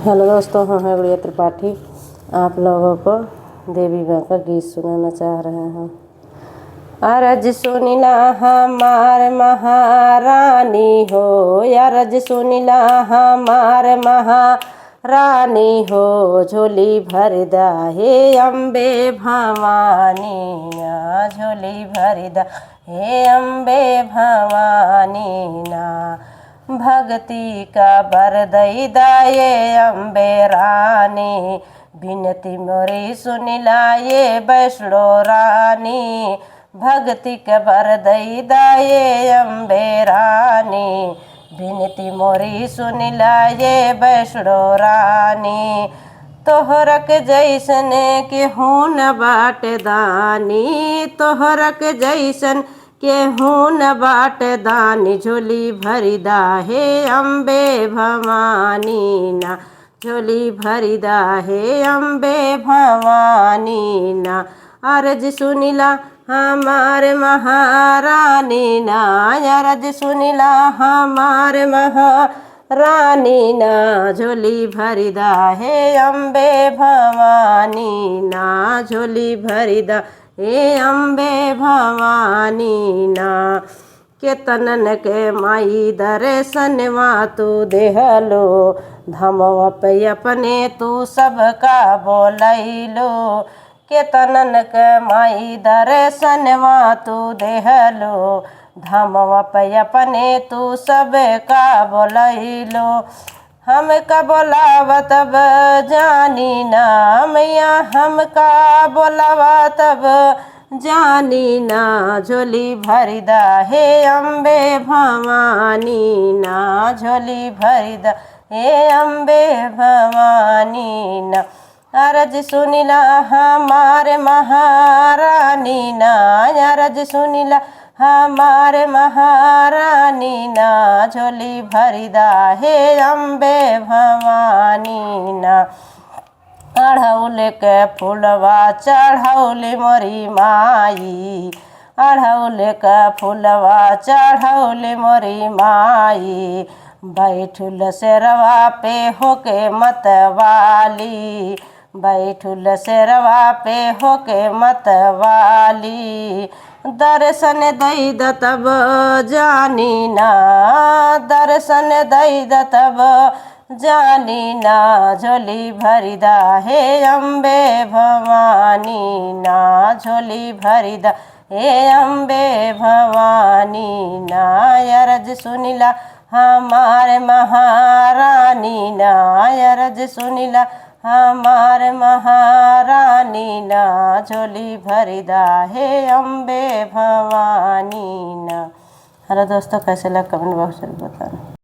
Hello दोस्तों, हम हैं गुड़िया त्रिपाठी। आप लोगों को देवी माँ का गीत सुनाना चाह रहे हैं। अरज सुनिला हमार महारानी हो, अरज सुनिला हमार महारानी हो, झोली भरदा हे अम्बे भवानी, झोली भरदा हे अम्बे भवानी ना। भक्ति का बर दई दाये अम्बे रानी, बिनती मोरी सुनिला ये वैष्णो रानी। भक्ति के बर दई दाये अम्बे रानी, बिनती मोरी सुनिला ये वैष्णो रानी। तोहरक जैसन केहू न बाट दानी, तोहरक जैसन केहू न बाट दानी, झोली भरिदा हे अम्बे भवानी ना, झोली भरिदा हे अम्बे भवानी ना। अरज सुनिला हमार महारानी ना, अरज सुनिला हमार महारानी ना, झोली भरिदा हे अम्बे भवानी ना, झोली भरिदा हे अम्बे भवानी ना। केतनन के माई दर्शनवा तू देहलो, धमवा पे अपने तू सबका बोलैलो। केतनन के माई दर्शनवा तू देहलो, धमवा पे अपने तू सबका बोलैलो। हमका बोलावा तब जानी ना मैया, हमका बोलावा तब जानी ना, झोली भरिदा हे अम्बे भवानी ना, झोली भरिदा हे अम्बे भवानी ना। अरज सुनिला हमार महारानी ना, अरज सुनिला हमार महारानी ना, झोली भरिदा हे अम्बे भवानी ना। अढ़ौल के फूलवा चढ़ौले मोरी माई, अढ़ौल के फूलवा चढ़ौले मोरी माई। बैठुल शेरवा पे होके मतवाली, बैठुल शेरवा पे होके मतवाली। दर्शन दई द तब जानी ना, दर्शन दई द तब जानी ना, झोली भरिदा हे अम्बे भवानी ना, झोली भरिदा हे अम्बे भवानी ना। अरज सुनिला हमार महारानी ना, अरज सुनिला हमार महारानी ना, झोली भरिदा हे अम्बे भवानी ना। हेलो दोस्तों, कैसे लगा कमेंट बॉक्स में बताना।